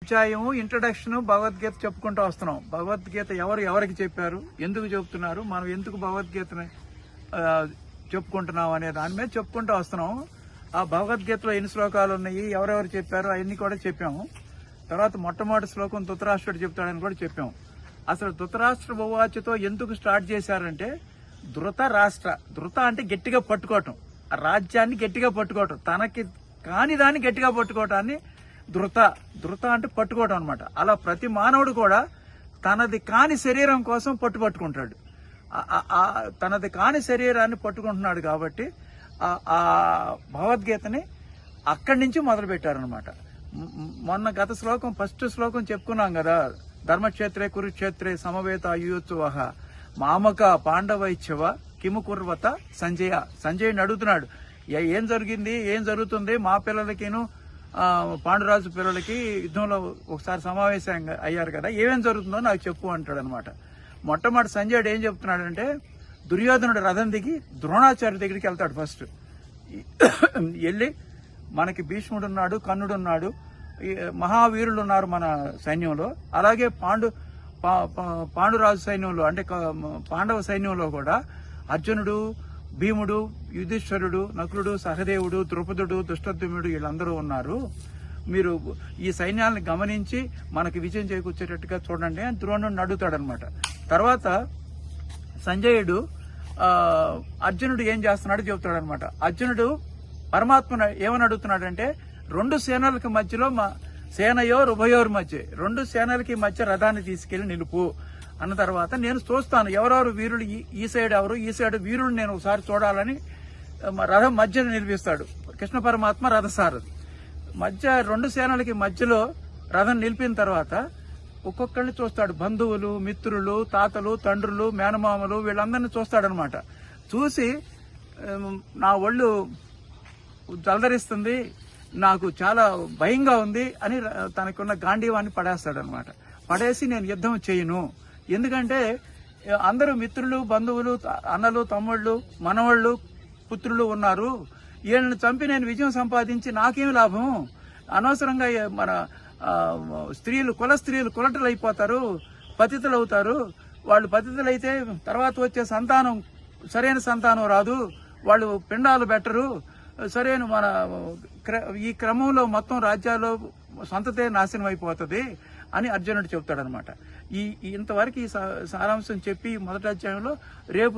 అధ్యాయం ఇంట్రడక్షన్ భగవద్గీత చెప్పుకుంటూ వస్తున్నాం. భగవద్గీత ఎవరికి చెప్పారు, ఎందుకు చెప్తున్నారు, మనం ఎందుకు భగవద్గీతని చెప్పుకుంటున్నాం అనే దాని మీద చెప్పుకుంటూ వస్తున్నాం. ఆ భగవద్గీతలో ఎన్ని శ్లోకాలు ఉన్నాయి, ఎవరెవరు చెప్పారు, అవన్నీ కూడా చెప్పాము. తర్వాత మొట్టమొదటి శ్లోకం ధృతరాష్ట్రుడు చెప్తాడని కూడా చెప్పాము. అసలు ధృతరాష్ట్ర ఉవాచతో ఎందుకు స్టార్ట్ చేశారంటే, ధృత అంటే గట్టిగా పట్టుకోవటం, ఆ రాజ్యాన్ని గట్టిగా పట్టుకోవటం, తనకి కాని దాన్ని గట్టిగా పట్టుకోవటాన్ని ధృత అంటే పట్టుకోవటం అనమాట. అలా ప్రతి మానవుడు కూడా తనది కాని శరీరం కోసం పట్టుకుంటాడు. తనది కాని శరీరాన్ని పట్టుకుంటున్నాడు కాబట్టి ఆ భగవద్గీతని అక్కడి నుంచి మొదలు పెట్టారనమాట. మొన్న గత శ్లోకం ఫస్ట్ శ్లోకం చెప్పుకున్నాం కదా, ధర్మక్షేత్రే కురుక్షేత్రే సమవేత యుయోత్సవ మామక పాండవైచ్ఛవ కిము కుర్వత సంజయుని అడుగుతున్నాడు, ఏం జరిగింది, ఏం జరుగుతుంది, మా పిల్లలకిను పాండురాజు పిల్లలకి యుద్ధంలో ఒకసారి సమావేశం అయ్యారు కదా, ఏమేం జరుగుతుందో నాకు చెప్పు అంటాడు అనమాట. మొట్టమొదటి సంజయుడు ఏం చెప్తున్నాడంటే, దుర్యోధనుడు రథం దిగి ద్రోణాచార్య దగ్గరికి వెళ్తాడు. ఫస్ట్ వెళ్ళి, మనకి భీష్ముడున్నాడు, కర్ణుడున్నాడు, మహావీరులు ఉన్నారు మన సైన్యంలో, అలాగే పాండురాజు సైన్యంలో అంటే పాండవ సైన్యంలో కూడా అర్జునుడు, భీముడు, యుధిష్ఠరుడు, నకులుడు, సహదేవుడు, ద్రౌపదుడు, దుష్టద్యుమ్నుడు వీళ్ళందరూ ఉన్నారు. మీరు ఈ సైన్యాలను గమనించి మనకి విజయం చేకూర్చేటట్టుగా చూడండి అని ద్రోణుడిని అడుగుతాడనమాట. తర్వాత సంజయుడు అర్జునుడు ఏం చేస్తున్నాడో చెబుతాడనమాట. అర్జునుడు పరమాత్మను ఏమని అడుగుతున్నాడంటే, రెండు సేనలకి మధ్యలో సేనయోర్ ఉభయోర్ మధ్య, రెండు సేనలకి మధ్య రథాన్ని తీసుకెళ్లి నిలుపు అన్న తర్వాత నేను చూస్తాను ఎవరెవరు వీరుడు, ఈ సైడ్ ఎవరు, ఈ సైడ్ వీరుడు నేను ఒకసారి చూడాలని రథం మధ్య నిలిపిస్తాడు. కృష్ణ పరమాత్మ రథసారథి. మధ్య రెండు సేనలకి మధ్యలో రథం నిలిపిన తర్వాత ఒక్కొక్కరిని చూస్తాడు. బంధువులు, మిత్రులు, తాతలు, తండ్రులు, మేనమామలు వీళ్ళందరినీ చూస్తాడనమాట. చూసి నా ఒళ్ళు జలదరిస్తుంది, నాకు చాలా భయంగా ఉంది అని తనకున్న గాంధీవాన్ని పడేస్తాడనమాట. పడేసి నేను యుద్ధం చేయను, ఎందుకంటే అందరూ మిత్రులు, బంధువులు, అన్నలు, తమ్ముళ్ళు, మనవాళ్ళు, పుత్రులు ఉన్నారు. వీళ్ళని చంపి నేను విజయం సంపాదించి నాకేం లాభం, అనవసరంగా మన కుల స్త్రీలు కులటలు అయిపోతారు, పతితులు అవుతారు. వాళ్ళు పతితులు అయితే తర్వాత వచ్చే సంతానం సరైన సంతానం రాదు, వాళ్ళు పిండాలు బెటరు, సరైన మన ఈ క్రమంలో మొత్తం రాజ్యాల్లో సంతతే నాశనం అయిపోతుంది అని అర్జునుడు చెప్తాడనమాట. ఇంతవరకు ఈ సారాంశం చెప్పి మొదటి అధ్యాయంలో రేపు